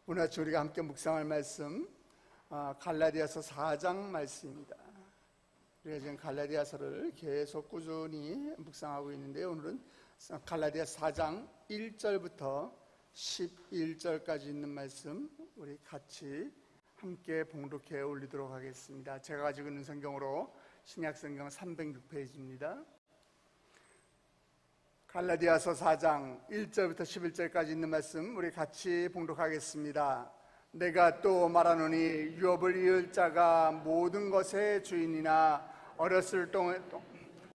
오늘 아침 우리가 함께 묵상할 말씀 갈라디아서 4장 말씀입니다. 우리가 지금 갈라디아서를 계속 꾸준히 묵상하고 있는데요, 오늘은 갈라디아서 4장 1절부터 11절까지 있는 말씀 우리 같이 함께 봉독해 올리도록 하겠습니다. 제가 가지고 있는 성경으로 신약성경 306페이지입니다. 갈라디아서 4장 1절부터 11절까지 있는 말씀 우리 같이 봉독하겠습니다. 내가 또 말하노니 유업을 이을 자가 모든 것의 주인이나 어렸을 동안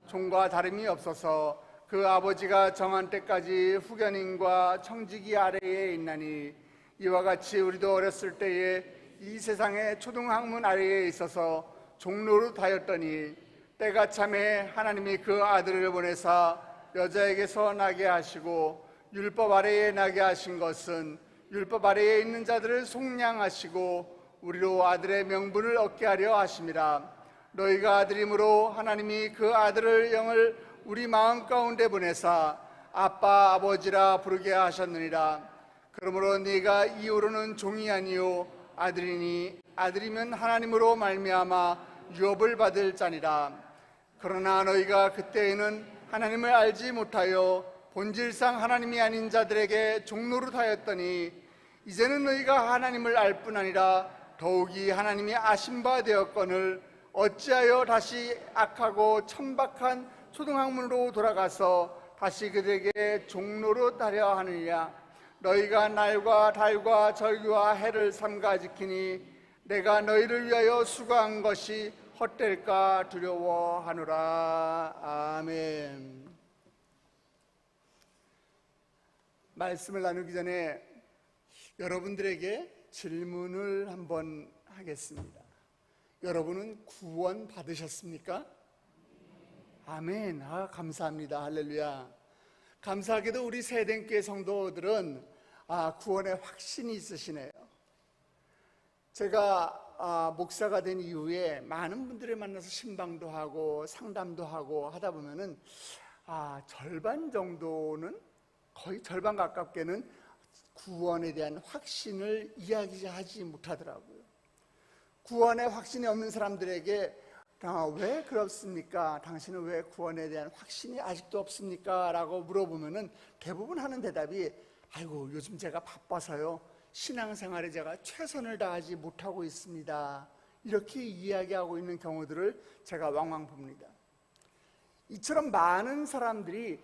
종과 다름이 없어서 그 아버지가 정한 때까지 후견인과 청지기 아래에 있나니, 이와 같이 우리도 어렸을 때에 이 세상의 초등학문 아래에 있어서 종로로 다였더니, 때가 참에 하나님이 그 아들을 보내사 여자에게서 나게 하시고 율법 아래에 나게 하신 것은 율법 아래에 있는 자들을 속량하시고 우리로 아들의 명분을 얻게 하려 하심이라. 너희가 아들이므로 하나님이 그 아들을 영을 우리 마음 가운데 보내사 아빠 아버지라 부르게 하셨느니라. 그러므로 네가 이후로는 종이 아니요 아들이니 아들이면 하나님으로 말미암아 유업을 받을 자니라. 그러나 너희가 그때에는 하나님을 알지 못하여 본질상 하나님이 아닌 자들에게 종노릇 하였더니, 이제는 너희가 하나님을 알 뿐 아니라 더욱이 하나님이 아신 바 되었거늘 어찌하여 다시 악하고 천박한 초등학문으로 돌아가서 다시 그들에게 종노릇 하려 하느냐. 너희가 날과 달과 절기와 해를 삼가 지키니 내가 너희를 위하여 수고한 것이 헛될까 두려워하노라. 아멘. 말씀을 나누기 전에 여러분들에게 질문을 한번 하겠습니다. 여러분은 구원 받으셨습니까? 아멘. 감사합니다. 할렐루야. 감사하게도 우리 세den교회 성도들은 구원의 확신이 있으시네요. 제가 목사가 된 이후에 많은 분들을 만나서 신방도 하고 상담도 하고 하다 보면은 절반 정도는, 거의 절반 가깝게는 구원에 대한 확신을 이야기하지 못하더라고요. 구원의 확신이 없는 사람들에게 왜 그렇습니까? 당신은 왜 구원에 대한 확신이 아직도 없습니까? 라고 물어보면은 대부분 하는 대답이, 아이고 요즘 제가 바빠서요, 신앙생활에 제가 최선을 다하지 못하고 있습니다. 이렇게 이야기하고 있는 경우들을 제가 왕왕 봅니다. 이처럼 많은 사람들이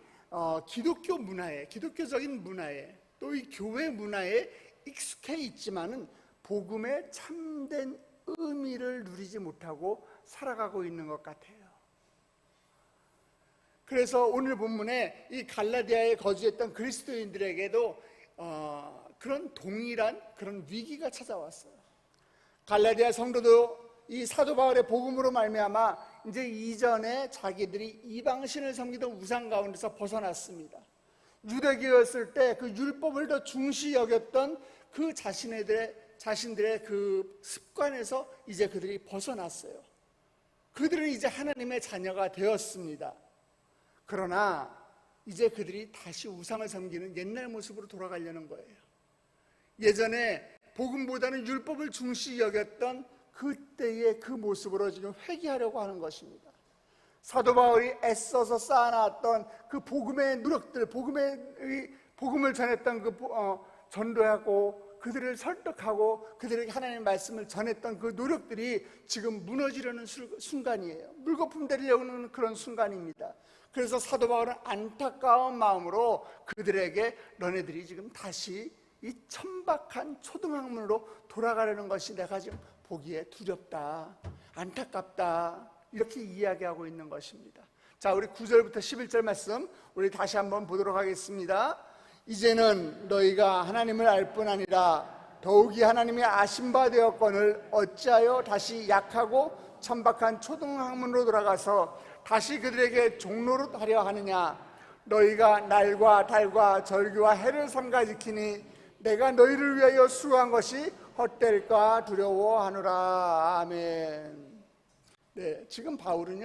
기독교 문화에, 기독교적인 문화에, 또 이 교회 문화에 익숙해 있지만은 복음의 참된 의미를 누리지 못하고 살아가고 있는 것 같아요. 그래서 오늘 본문에 이 갈라디아에 거주했던 그리스도인들에게도 그런 동일한 그런 위기가 찾아왔어요. 갈라디아 성도도 이 사도 바울의 복음으로 말미암아 이제 이전에 자기들이 이방신을 섬기던 우상 가운데서 벗어났습니다. 유대교였을 때 그 율법을 더 중시 여겼던 그 자신들의 그 습관에서 이제 그들이 벗어났어요. 그들은 이제 하나님의 자녀가 되었습니다. 그러나 이제 그들이 다시 우상을 섬기는 옛날 모습으로 돌아가려는 거예요. 예전에 복음보다는 율법을 중시 여겼던 그때의 그 모습으로 지금 회귀하려고 하는 것입니다. 사도 바울이 애써서 쌓아놨던 그 복음의 누력들, 복음을 전했던 전도하고 그들을 설득하고 그들에게 하나님의 말씀을 전했던 그 노력들이 지금 무너지려는 순간이에요. 물거품 되려는 그런 순간입니다. 그래서 사도 바울은 안타까운 마음으로 그들에게 너네들이 지금 다시 이 천박한 초등학문으로 돌아가려는 것이 내가 지금 보기에 두렵다, 안타깝다, 이렇게 이야기하고 있는 것입니다. 자, 우리 9절부터 11절 말씀 우리 다시 한번 보도록 하겠습니다. 이제는 너희가 하나님을 알 뿐 아니라 더욱이 하나님이 아신 바 되었거늘 어찌하여 다시 약하고 천박한 초등학문으로 돌아가서 다시 그들에게 종노릇 하려 하느냐. 너희가 날과 달과 절기와 해를 삼가 지키니 내가 너희를 위하여 수고한 것이 헛될까 두려워하노라. 아멘. 네, 지금 바울은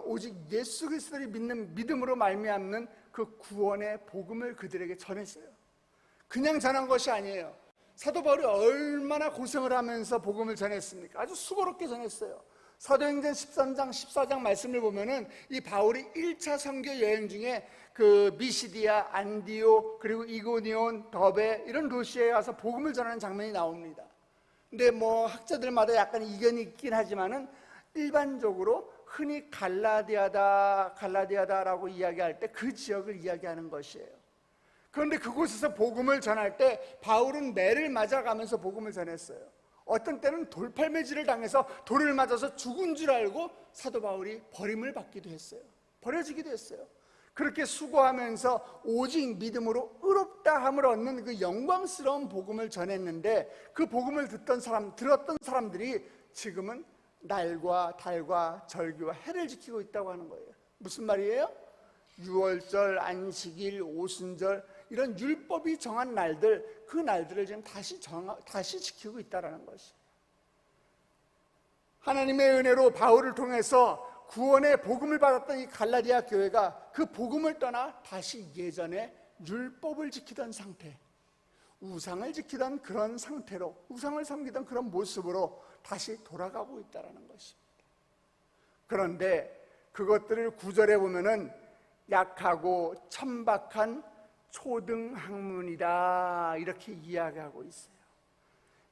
오직 예수 그리스도를 믿는 믿음으로 말미암는 그 구원의 복음을 그들에게 전했어요. 그냥 전한 것이 아니에요. 사도 바울이 얼마나 고생을 하면서 복음을 전했습니까? 아주 수고롭게 전했어요. 사도행전 13장, 14장 말씀을 보면은 이 바울이 1차 선교 여행 중에 그 미시디아, 안디오, 그리고 이고니온, 더베 이런 도시에 가서 복음을 전하는 장면이 나옵니다. 근데 뭐 학자들마다 약간 이견이 있긴 하지만은 일반적으로 흔히 갈라디아다라고 이야기할 때 그 지역을 이야기하는 것이에요. 그런데 그곳에서 복음을 전할 때 바울은 매를 맞아가면서 복음을 전했어요. 어떤 때는 돌팔매질을 당해서 돌을 맞아서 죽은 줄 알고 사도 바울이 버림을 받기도 했어요. 버려지기도 했어요. 그렇게 수고하면서 오직 믿음으로 의롭다함을 얻는 그 영광스러운 복음을 전했는데, 그 복음을 들었던 사람들이 지금은 날과 달과 절기와 해를 지키고 있다고 하는 거예요. 무슨 말이에요? 유월절, 안식일, 오순절 이런 율법이 정한 날들, 그 날들을 지금 다시 지키고 있다는 것이. 하나님의 은혜로 바울을 통해서 구원의 복음을 받았던 이 갈라디아 교회가 그 복음을 떠나 다시 예전에 율법을 지키던 상태, 우상을 지키던 그런 상태로, 우상을 섬기던 그런 모습으로 다시 돌아가고 있다는 것입니다. 그런데 그것들을 9절에 보면은 약하고 천박한 초등학문이다 이렇게 이야기하고 있어요.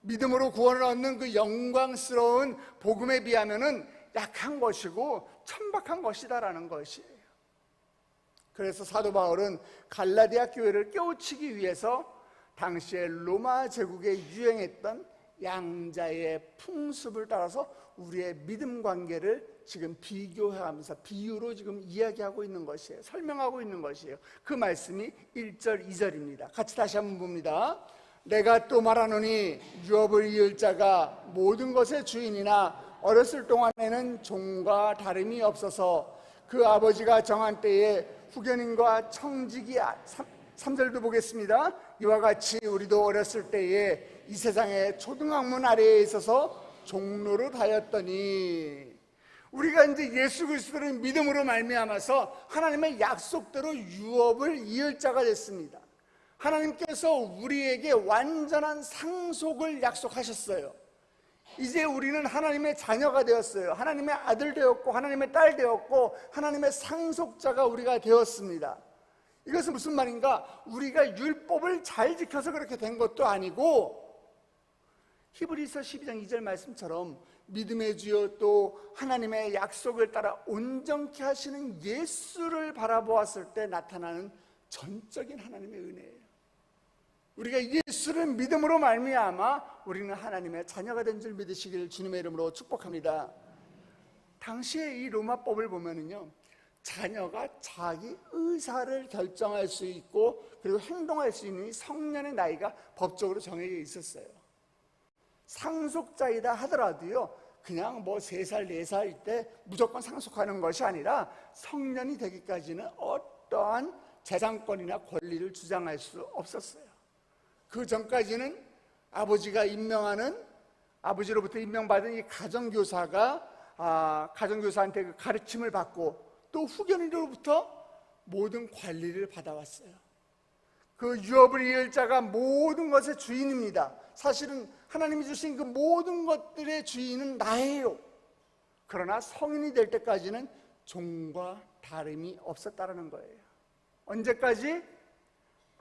믿음으로 구원을 얻는 그 영광스러운 복음에 비하면은 약한 것이고 천박한 것이다라는 것이에요. 그래서 사도 바울은 갈라디아 교회를 깨우치기 위해서 당시에 로마 제국에 유행했던 양자의 풍습을 따라서 우리의 믿음 관계를 지금 비교하면서 비유로 지금 이야기하고 있는 것이에요. 설명하고 있는 것이에요. 그 말씀이 1절, 2절입니다. 같이 다시 한번 봅니다. 내가 또 말하노니 유업을 이을 자가 모든 것의 주인이나 어렸을 동안에는 종과 다름이 없어서 그 아버지가 정한 때에 후견인과 청지기 3절도 보겠습니다. 이와 같이 우리도 어렸을 때에 이 세상의 초등학문 아래에 있어서 종노릇 하였더니, 우리가 이제 예수 그리스도를 믿음으로 말미암아서 하나님의 약속대로 유업을 이을 자가 됐습니다. 하나님께서 우리에게 완전한 상속을 약속하셨어요. 이제 우리는 하나님의 자녀가 되었어요. 하나님의 아들 되었고 하나님의 딸 되었고 하나님의 상속자가 우리가 되었습니다. 이것은 무슨 말인가? 우리가 율법을 잘 지켜서 그렇게 된 것도 아니고, 히브리서 12장 2절 말씀처럼 믿음의 주요 또 하나님의 약속을 따라 온전케 하시는 예수를 바라보았을 때 나타나는 전적인 하나님의 은혜예요. 우리가 예수를 믿음으로 말미암아 우리는 하나님의 자녀가 된 줄 믿으시기를 주님의 이름으로 축복합니다. 당시에 이 로마법을 보면은요, 자녀가 자기 의사를 결정할 수 있고 그리고 행동할 수 있는 성년의 나이가 법적으로 정해져 있었어요. 상속자이다 하더라도요, 그냥 뭐 3살, 4살 때 무조건 상속하는 것이 아니라 성년이 되기까지는 어떠한 재산권이나 권리를 주장할 수 없었어요. 그 전까지는 아버지로부터 임명받은 이 가정교사가 가정교사한테 그 가르침을 받고 또 후견인으로부터 모든 관리를 받아왔어요. 그 유업을 이을 자가 모든 것의 주인입니다. 사실은 하나님이 주신 그 모든 것들의 주인은 나예요. 그러나 성인이 될 때까지는 종과 다름이 없었다는 거예요. 언제까지?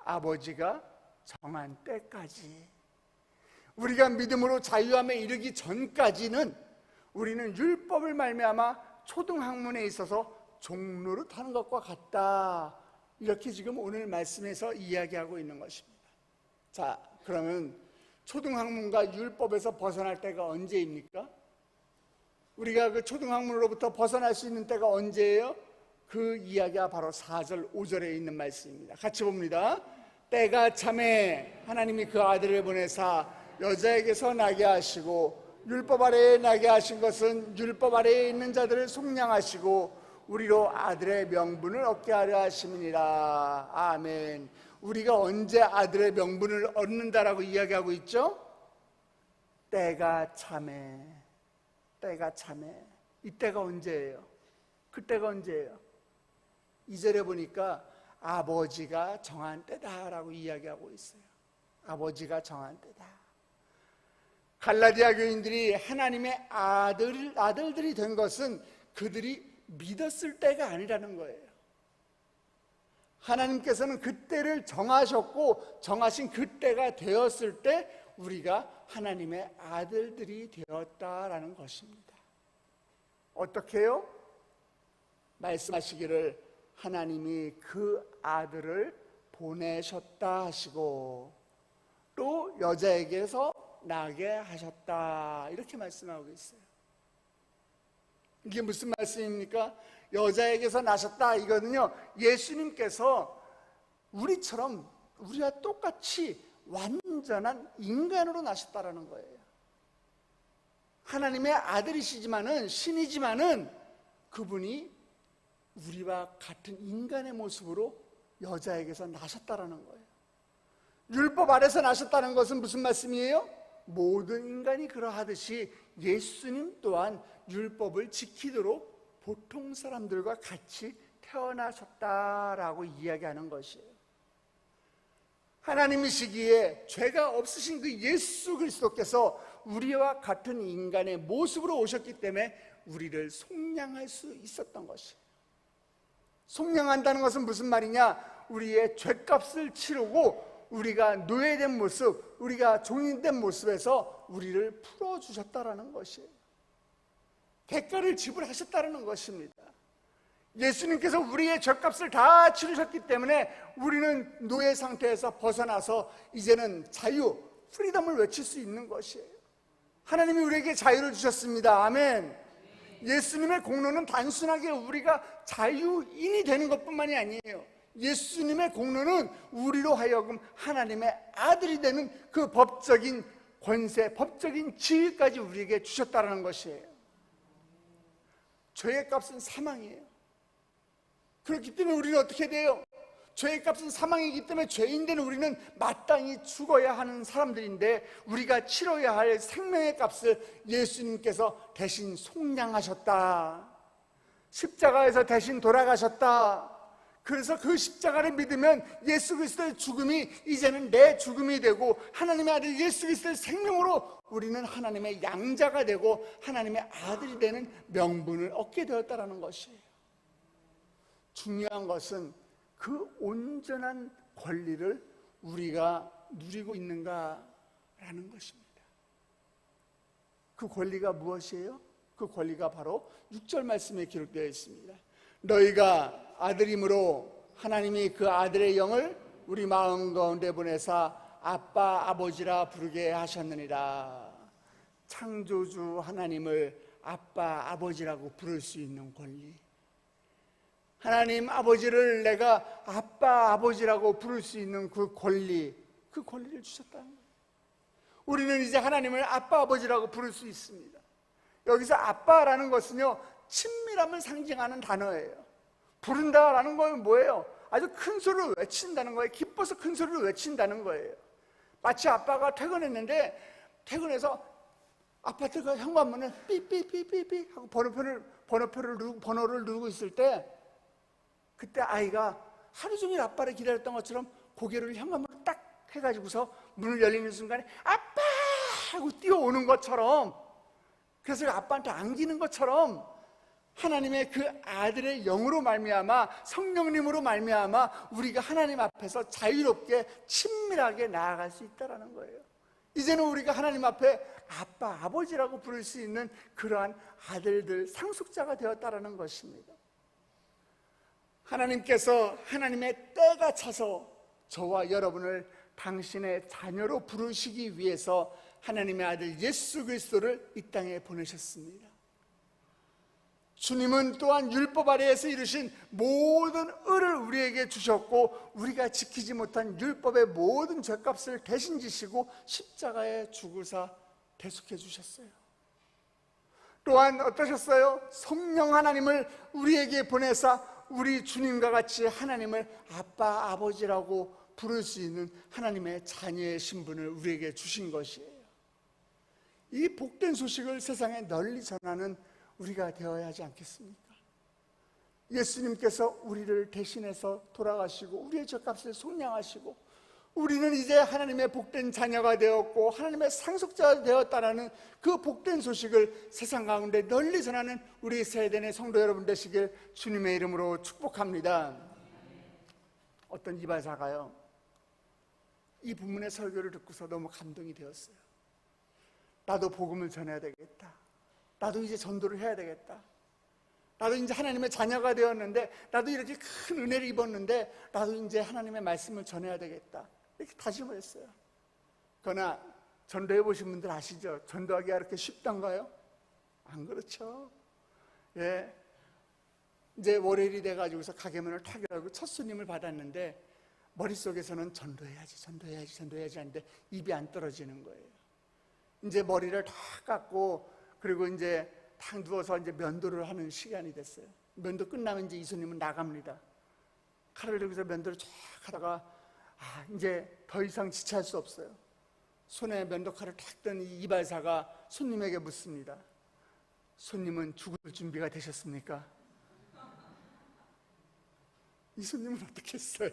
아버지가 정한 때까지. 우리가 믿음으로 자유함에 이르기 전까지는 우리는 율법을 말미암아 초등학문에 있어서 종노릇 하는 것과 같다, 이렇게 지금 오늘 말씀에서 이야기하고 있는 것입니다. 자, 그러면 초등학문과 율법에서 벗어날 때가 언제입니까? 우리가 그 초등학문으로부터 벗어날 수 있는 때가 언제예요? 그 이야기가 바로 4절, 5절에 있는 말씀입니다. 같이 봅니다. 때가 참에 하나님이 그 아들을 보내사 여자에게서 나게 하시고, 율법 아래에 나게 하신 것은 율법 아래에 있는 자들을 속량하시고 우리로 아들의 명분을 얻게 하려 하심이니라. 아멘. 우리가 언제 아들의 명분을 얻는다라고 이야기하고 있죠? 때가 참에. 때가 참에. 이때가 언제예요? 그때가 언제예요? 2절에 보니까 아버지가 정한 때다라고 이야기하고 있어요. 아버지가 정한 때다. 갈라디아 교인들이 하나님의 아들들이 된 것은 그들이 믿었을 때가 아니라는 거예요. 하나님께서는 그때를 정하셨고 정하신 그때가 되었을 때 우리가 하나님의 아들들이 되었다라는 것입니다. 어떻게 해요? 말씀하시기를 하나님이 그 아들을 보내셨다 하시고 또 여자에게서 나게 하셨다, 이렇게 말씀하고 있어요. 이게 무슨 말씀입니까? 여자에게서 나셨다, 이거는요, 예수님께서 우리와 똑같이 완전한 인간으로 나셨다라는 거예요. 하나님의 아들이시지만은, 신이지만은 그분이 우리와 같은 인간의 모습으로 여자에게서 나셨다라는 거예요. 율법 아래서 나셨다는 것은 무슨 말씀이에요? 모든 인간이 그러하듯이 예수님 또한 율법을 지키도록 보통 사람들과 같이 태어나셨다라고 이야기하는 것이에요. 하나님이시기에 죄가 없으신 그 예수 그리스도께서 우리와 같은 인간의 모습으로 오셨기 때문에 우리를 속량할 수 있었던 것이에요. 속량한다는 것은 무슨 말이냐? 우리의 죄값을 치르고 우리가 노예된 모습, 우리가 종인된 모습에서 우리를 풀어주셨다라는 것이에요. 대가를 지불하셨다는 것입니다. 예수님께서 우리의 죄값을 다 치르셨기 때문에 우리는 노예 상태에서 벗어나서 이제는 자유, 프리덤을 외칠 수 있는 것이에요. 하나님이 우리에게 자유를 주셨습니다. 아멘. 예수님의 공로는 단순하게 우리가 자유인이 되는 것뿐만이 아니에요. 예수님의 공로는 우리로 하여금 하나님의 아들이 되는 그 법적인 권세, 법적인 지위까지 우리에게 주셨다는 것이에요. 죄의 값은 사망이에요. 그렇기 때문에 우리는 어떻게 돼요? 죄의 값은 사망이기 때문에 죄인된 우리는 마땅히 죽어야 하는 사람들인데 우리가 치러야 할 생명의 값을 예수님께서 대신 속량하셨다. 십자가에서 대신 돌아가셨다. 그래서 그 십자가를 믿으면 예수 그리스도의 죽음이 이제는 내 죽음이 되고 하나님의 아들 예수 그리스도의 생명으로 우리는 하나님의 양자가 되고 하나님의 아들이 되는 명분을 얻게 되었다는 것이에요. 중요한 것은 그 온전한 권리를 우리가 누리고 있는가라는 것입니다. 그 권리가 무엇이에요? 그 권리가 바로 6절 말씀에 기록되어 있습니다. 너희가 아들임으로 하나님이 그 아들의 영을 우리 마음 가운데 보내사 아빠 아버지라 부르게 하셨느니라. 창조주 하나님을 아빠 아버지라고 부를 수 있는 권리, 하나님 아버지를 내가 아빠 아버지라고 부를 수 있는 그 권리를 주셨다는 거예요. 우리는 이제 하나님을 아빠 아버지라고 부를 수 있습니다. 여기서 아빠라는 것은요, 친밀함을 상징하는 단어예요. 부른다라는 건 뭐예요? 아주 큰 소리로 외친다는 거예요. 기뻐서 큰 소리로 외친다는 거예요. 마치 아빠가 퇴근했는데 퇴근해서 아파트가 현관문에 삐삐삐삐삐 하고 번호를 누르고 있을 때 그때 아이가 하루 종일 아빠를 기다렸던 것처럼 고개를 현관문으로 딱 해가지고서 문을 열리는 순간에 아빠! 하고 뛰어오는 것처럼, 그래서 아빠한테 안기는 것처럼 하나님의 그 아들의 영으로 말미암아 성령님으로 말미암아 우리가 하나님 앞에서 자유롭게 친밀하게 나아갈 수 있다는 거예요. 이제는 우리가 하나님 앞에 아빠, 아버지라고 부를 수 있는 그러한 아들들, 상속자가 되었다는 것입니다. 하나님께서 하나님의 때가 차서 저와 여러분을 당신의 자녀로 부르시기 위해서 하나님의 아들 예수 그리스도를 이 땅에 보내셨습니다. 주님은 또한 율법 아래에서 이루신 모든 의를 우리에게 주셨고 우리가 지키지 못한 율법의 모든 죄값을 대신 지시고 십자가에 죽으사 대속해 주셨어요. 또한 어떠셨어요? 성령 하나님을 우리에게 보내사 우리 주님과 같이 하나님을 아빠, 아버지라고 부를 수 있는 하나님의 자녀의 신분을 우리에게 주신 것이에요. 이 복된 소식을 세상에 널리 전하는 우리가 되어야 하지 않겠습니까? 예수님께서 우리를 대신해서 돌아가시고 우리의 죄값을 속량하시고 우리는 이제 하나님의 복된 자녀가 되었고 하나님의 상속자가 되었다라는 그 복된 소식을 세상 가운데 널리 전하는 우리 세대의 성도 여러분 되시길 주님의 이름으로 축복합니다. 어떤 이발사가요, 이 본문의 설교를 듣고서 너무 감동이 되었어요. 나도 복음을 전해야 되겠다. 나도 이제 전도를 해야 되겠다. 나도 이제 하나님의 자녀가 되었는데, 나도 이렇게 큰 은혜를 입었는데 나도 이제 하나님의 말씀을 전해야 되겠다, 이렇게 다짐을 했어요. 그러나 전도해 보신 분들 아시죠? 전도하기가 그렇게 쉽단가요? 안 그렇죠. 예, 이제 월요일이 돼가지고서 가게문을 탁 열고 첫 손님을 받았는데 머릿속에서는 전도해야지 하는데 입이 안 떨어지는 거예요. 이제 머리를 다 깎고 그리고 이제 탁 누워서 이제 면도를 하는 시간이 됐어요. 면도 끝나면 이제 이 손님은 나갑니다. 칼을 들고서 면도를 쫙 하다가 이제 더 이상 지체할 수 없어요. 손에 면도칼을 탁 든 이 이발사가 손님에게 묻습니다. 손님은 죽을 준비가 되셨습니까? 이 손님은 어떻게 했어요?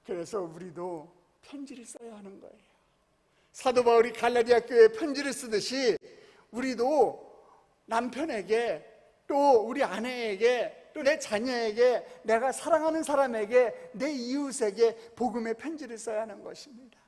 그래서 우리도 편지를 써야 하는 거예요. 사도 바울이 갈라디아 교회에 편지를 쓰듯이 우리도 남편에게, 또 우리 아내에게, 또 내 자녀에게, 내가 사랑하는 사람에게, 내 이웃에게 복음의 편지를 써야 하는 것입니다.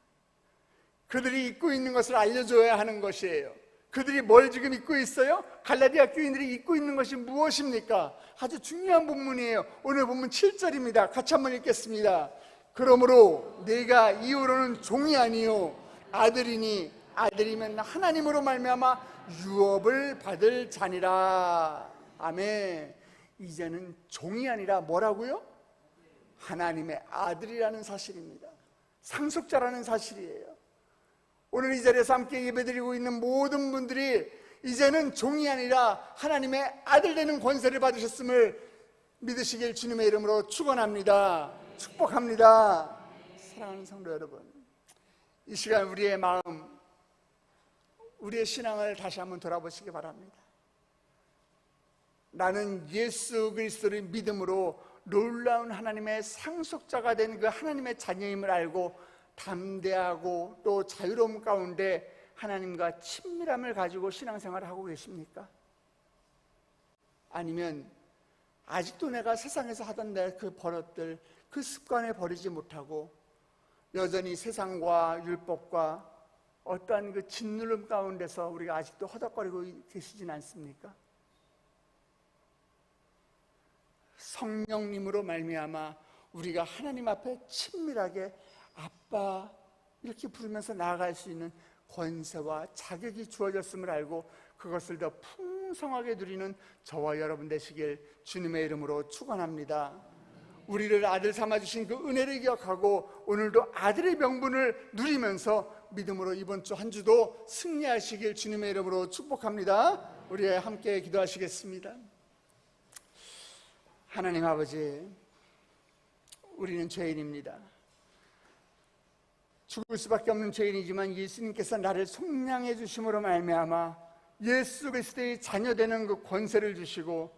그들이 잊고 있는 것을 알려줘야 하는 것이에요. 그들이 뭘 지금 잊고 있어요? 갈라디아 교인들이 잊고 있는 것이 무엇입니까? 아주 중요한 본문이에요. 오늘 본문 7절입니다. 같이 한번 읽겠습니다. 그러므로 내가 이후로는 종이 아니요 아들이니 아들이면 하나님으로 말미암아 유업을 받을 자니라. 아멘. 이제는 종이 아니라 뭐라고요? 하나님의 아들이라는 사실입니다. 상속자라는 사실이에요. 오늘 이 자리에서 함께 예배드리고 있는 모든 분들이 이제는 종이 아니라 하나님의 아들 되는 권세를 받으셨음을 믿으시길 주님의 이름으로 축원합니다. 축복합니다. 사랑하는 성도 여러분, 이 시간 우리의 마음, 우리의 신앙을 다시 한번 돌아보시기 바랍니다. 나는 예수 그리스도를 믿음으로 놀라운 하나님의 상속자가 된 그 하나님의 자녀임을 알고 담대하고 또 자유로움 가운데 하나님과 친밀함을 가지고 신앙생활을 하고 계십니까? 아니면 아직도 내가 세상에서 하던 내 그 버릇들, 그 습관을 버리지 못하고 여전히 세상과 율법과 어떠한 그 짓누름 가운데서 우리가 아직도 허덕거리고 계시진 않습니까? 성령님으로 말미암아 우리가 하나님 앞에 친밀하게 아빠 이렇게 부르면서 나아갈 수 있는 권세와 자격이 주어졌음을 알고 그것을 더 풍성하게 누리는 저와 여러분 되시길 주님의 이름으로 축원합니다. 우리를 아들 삼아주신 그 은혜를 기억하고 오늘도 아들의 명분을 누리면서 믿음으로 이번 주 한 주도 승리하시길 주님의 이름으로 축복합니다. 우리 함께 기도하시겠습니다. 하나님 아버지, 우리는 죄인입니다. 죽을 수밖에 없는 죄인이지만 예수님께서 나를 속량해 주심으로 말미암아 예수 그리스도의 자녀되는 그 권세를 주시고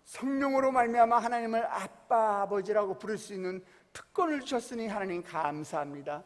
성령으로 말미암아 하나님을 아빠 아버지라고 부를 수 있는 특권을 주셨으니 하나님 감사합니다.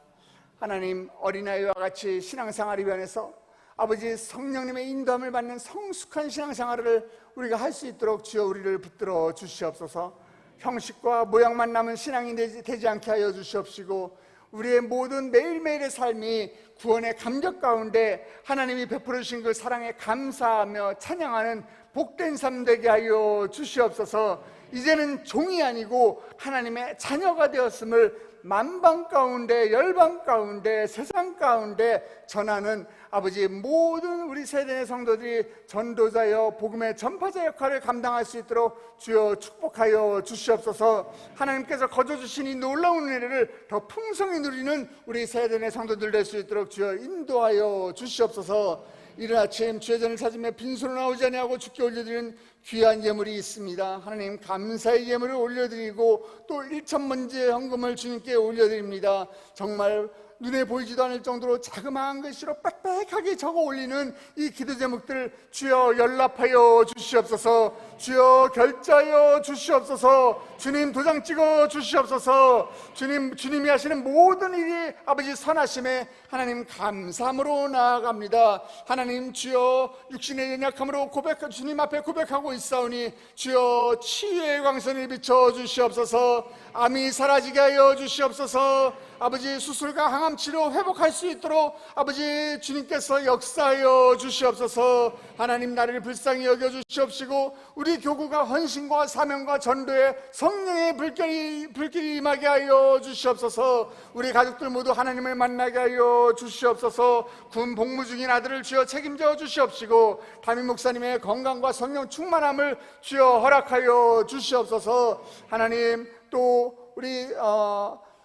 하나님, 어린아이와 같이 신앙생활을 위해서 아버지 성령님의 인도함을 받는 성숙한 신앙생활을 우리가 할 수 있도록 주여 우리를 붙들어 주시옵소서. 형식과 모양만 남은 신앙이 되지 않게 하여 주시옵시고 우리의 모든 매일매일의 삶이 구원의 감격 가운데 하나님이 베풀어 주신 그 사랑에 감사하며 찬양하는 복된 삶 되게 하여 주시옵소서. 이제는 종이 아니고 하나님의 자녀가 되었음을 만방 가운데, 열방 가운데, 세상 가운데 전하는 아버지 모든 우리 세대의 성도들이 전도자여 복음의 전파자 역할을 감당할 수 있도록 주여 축복하여 주시옵소서. 하나님께서 거저주신 이 놀라운 은혜를 더 풍성히 누리는 우리 세대의 성도들 될 수 있도록 주여 인도하여 주시옵소서. 이른 아침 주의 전을 찾으며 빈손으로 나오지 아니하고 주께 올려드리는 귀한 예물이 있습니다. 하나님, 감사의 예물을 올려드리고 또 1천 번째 헌금을 주님께 올려드립니다. 정말 눈에 보이지도 않을 정도로 자그마한 글씨로 빽빽하게 적어 올리는 이 기도 제목들, 주여 연락하여 주시옵소서, 주여 결자하여 주시옵소서, 주님 도장 찍어 주시옵소서. 주님이 하시는 모든 일이 아버지 선하심에 하나님 감사함으로 나아갑니다. 하나님, 주여 육신의 연약함으로 주님 앞에 고백하고 있사오니 주여 치유의 광선을 비춰 주시옵소서. 암이 사라지게 하여 주시옵소서. 아버지, 수술과 항암 치료 회복할 수 있도록 아버지 주님께서 역사하여 주시옵소서. 하나님, 나를 불쌍히 여겨 주시옵시고 우리 교구가 헌신과 사명과 전도에 성령의 불길이 임하게 하여 주시옵소서. 우리 가족들 모두 하나님을 만나게 하여 주시옵소서. 군 복무 중인 아들을 주여 책임져 주시옵시고 담임 목사님의 건강과 성령 충만함을 주여 허락하여 주시옵소서. 하나님, 또 우리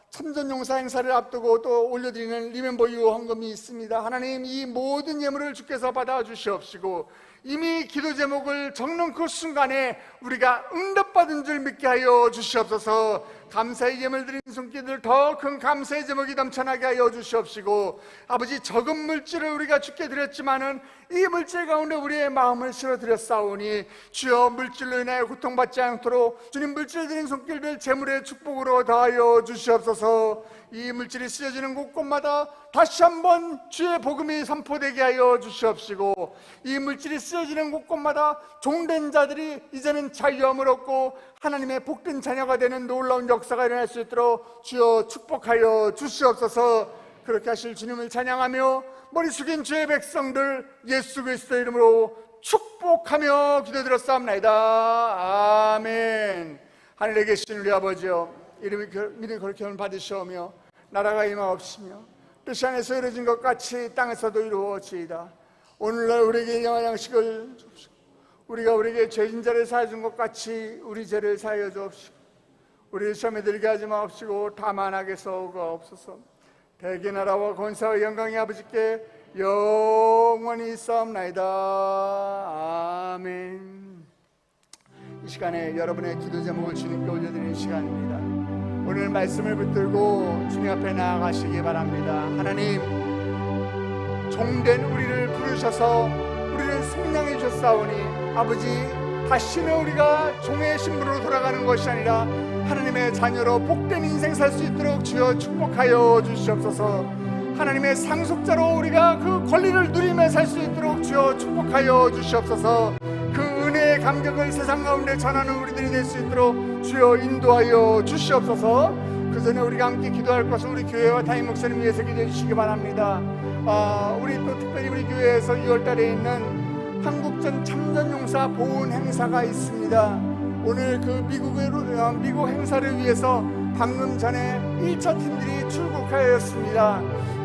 참전용사 행사를 앞두고 또 올려드리는 리멤버 유 헌금이 있습니다. 하나님, 이 모든 예물을 주께서 받아 주시옵시고 이미 기도 제목을 적는 그 순간에 우리가 응답받은 줄 믿게 하여 주시옵소서. 감사의 예물 드린 손길들 더 큰 감사의 제목이 넘쳐나게 하여 주시옵시고 아버지, 적은 물질을 우리가 주께 드렸지만은 이 물질 가운데 우리의 마음을 실어드렸사오니 주여 물질로 인하여 고통받지 않도록 주님 물질 드린 손길들 재물의 축복으로 더하여 주시옵소서. 이 물질이 쓰여지는 곳곳마다 다시 한번 주의 복음이 선포되게 하여 주시옵시고 이 물질이 쓰여지는 곳곳마다 종된 자들이 이제는 자유함을 얻고 하나님의 복된 자녀가 되는 놀라운 역사가 일어날 수 있도록 주여 축복하여 주시옵소서. 그렇게 하실 주님을 찬양하며 머리 숙인 주의 백성들 예수 그리스도의 이름으로 축복하며 기도드렸사옵나이다. 아멘. 하늘에 계신 우리 아버지여, 이름이 거룩히 받으시오며 나라가 임하옵시며 뜻이 안에서 이루어진 것 같이 땅에서도 이루어지이다. 오늘날 우리에게 영원한 양식을 주옵시고 우리가 우리에게 죄진 자를 사해준 것 같이 우리 죄를 사하여 주옵시고 우리를 시험에 들게 하지 마옵시고 다만 악에서 구하옵소서. 대개 나라와 권세와 영광이 아버지께 영원히 있사옵나이다. 아멘. 이 시간에 여러분의 기도 제목을 주님께 올려드리는 시간입니다. 오늘 말씀을 붙들고 주님 앞에 나아가시기 바랍니다. 하나님, 종된 우리를 부르셔서 우리를 속량해 주셨사오니 아버지, 다시는 우리가 종의 신분으로 돌아가는 것이 아니라 하나님의 자녀로 복된 인생 살 수 있도록 주여 축복하여 주시옵소서. 하나님의 상속자로 우리가 그 권리를 누리며 살 수 있도록 주여 축복하여 주시옵소서. 그 은혜의 감격을 세상 가운데 전하는 우리들이 될 수 있도록 주여 인도하여 주시옵소서. 그 전에 우리가 함께 기도할 것은 우리 교회와 담임 목사님 위해서 기도해 주시기 바랍니다. 우리 또 특별히 우리 교회에서 6월달에 있는 한국전 참전용사 보훈 행사가 있습니다. 오늘 그 미국 행사를 위해서 방금 전에 1차 팀들이 출국하였습니다.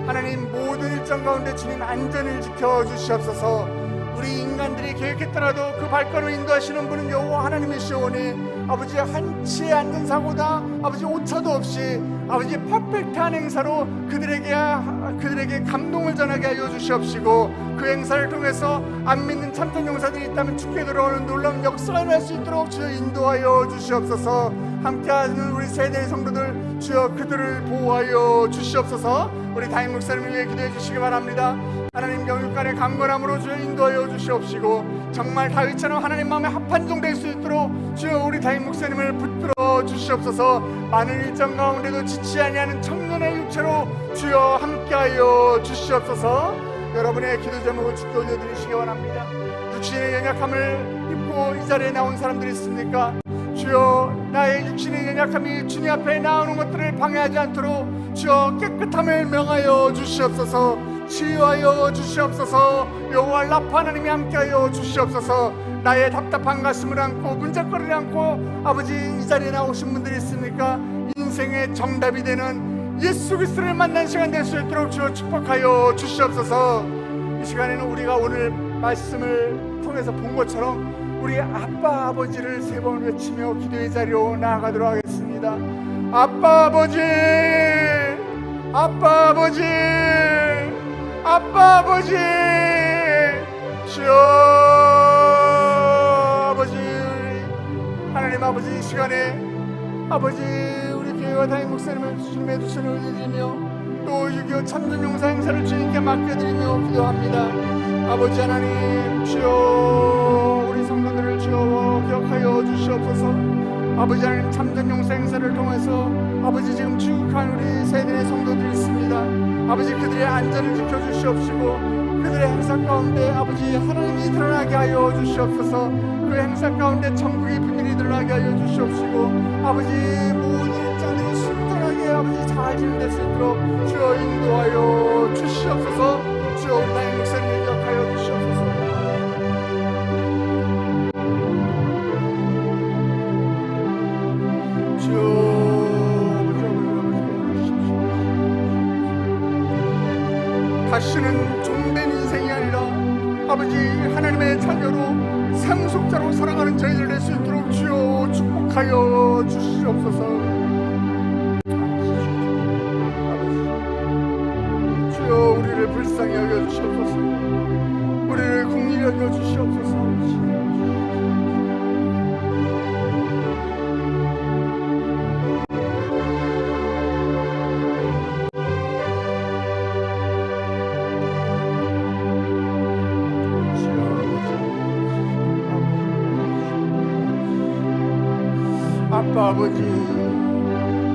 하나님, 모든 일정 가운데 주님 안전을 지켜주시옵소서. 우리 인간들이 계획했더라도 그 발걸음을 인도하시는 분은 여호와 하나님이시오니 아버지, 한치의 안전사고다 아버지 오차도 없이 아버지 퍼펙트한 행사로 그들에게 감동을 전하게 하여 주시옵시고 그 행사를 통해서 안 믿는 참전용사들이 있다면 죽게 들어오는 놀라운 역사가 일어날 수 있도록 주여 인도하여 주시옵소서. 함께하는 우리 세대의 성도들 주여 그들을 보호하여 주시옵소서. 우리 담임 목사님을 위해 기도해 주시기 바랍니다. 하나님, 영육간의 강건함으로 주여 인도하여 주시옵시고 정말 다윗처럼 하나님 마음에 합한 종 될 수 있도록 주여 우리 담임 목사님을 붙들어 주시옵소서. 많은 일정 가운데도 지치 아니하는 청년의 육체로 주여 함께하여 주시옵소서. 여러분의 기도 제목을 주께 올려드리시기 바랍니다. 육신의 연약함을 입고 이 자리에 나온 사람들이 있습니까? 주여, 나의 육신의 연약함이 주님 앞에 나오는 것들을 방해하지 않도록 주여 깨끗함을 명하여 주시옵소서. 치유하여 주시옵소서. 여호와 라파 하나님이 함께하여 주시옵소서. 나의 답답한 가슴을 안고 문제거리를 안고 아버지 이 자리에 나오신 분들이 있습니까? 인생의 정답이 되는 예수 그리스도를 만난 시간 될 수 있도록 주여 축복하여 주시옵소서. 이 시간에는 우리가 오늘 말씀을 통해서 본 것처럼 우리 아빠 아버지를 세 번 외치며 기도의 자리로 나아가도록 하겠습니다. 아빠 아버지, 아빠 아버지, 아빠 아버지, 주여 아버지, 하나님 아버지, 이 시간에 아버지 우리 교회와 담임 목사님을 주님의 두 손을 올려드리며 또 6.25 참전용사 행사를 주님께 맡겨드리며 기도합니다. 아버지 하나님, 주여 우리 성도들을 주여 기억하여 주시옵소서. 아버지 하나님, 참전용사 행사를 통해서 아버지 지금 추국한 우리 세대의 성도들이 있습니다. 아버지 그들의 안전을 지켜주시옵시고 그들의 행사 가운데 아버지 하나님이 드러나게 하여 주시옵소서. 그 행사 가운데 천국의 비밀이 드러나게 하여 주시옵시고 아버지 모든 일정들이 순전하게 아버지 잘 진행될 수 있도록 주여 인도하여 주시옵소서. 주여 우리 나의 목사님을 기억하여 주시옵소서. 주여 다시는 종된 인생이 아니라 아버지 하나님의 자녀로 상속자로 살아가는 저희들 될 수 있도록 주여 축복하여 주시옵소서. 주여 우리를 불쌍히 여겨 주시옵소서. 우리를 긍휼히 여겨 주시옵소서.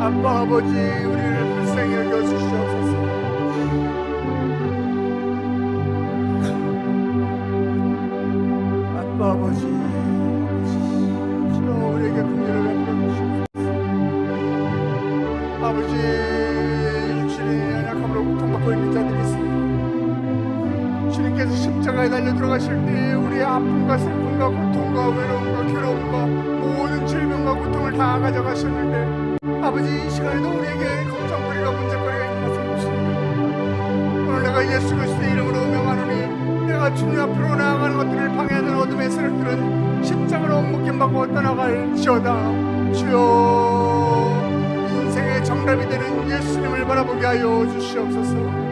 아빠 아버지 우리를 불쌍히 여겨 주시옵소서. 아빠 아버지 주여 우리에게 긍휼을 베풀어 주시옵소서. 아버지 육신의 연약함으로 고통받고 있는 자들이 있습니다. 주님께서 십자가에 달려 들어가실 때 우리의 아픔과 슬픔과 고통과 외로움과 괴로움과 모든 질병과 고통을 다 가져가셨는데 아버지 이 시간에도 우리에게 걱정거리가 문제거리가 있는 것은 없습니다. 오늘 내가 예수 그리스도의 이름으로 명하노니 내가 주님 앞으로 나아가는 것들을 방해하는 어둠의 세력들은 십자가로 묶임받고 떠나갈지어다. 주여 인생의 정답이 되는 예수님을 바라보게 하여 주시옵소서.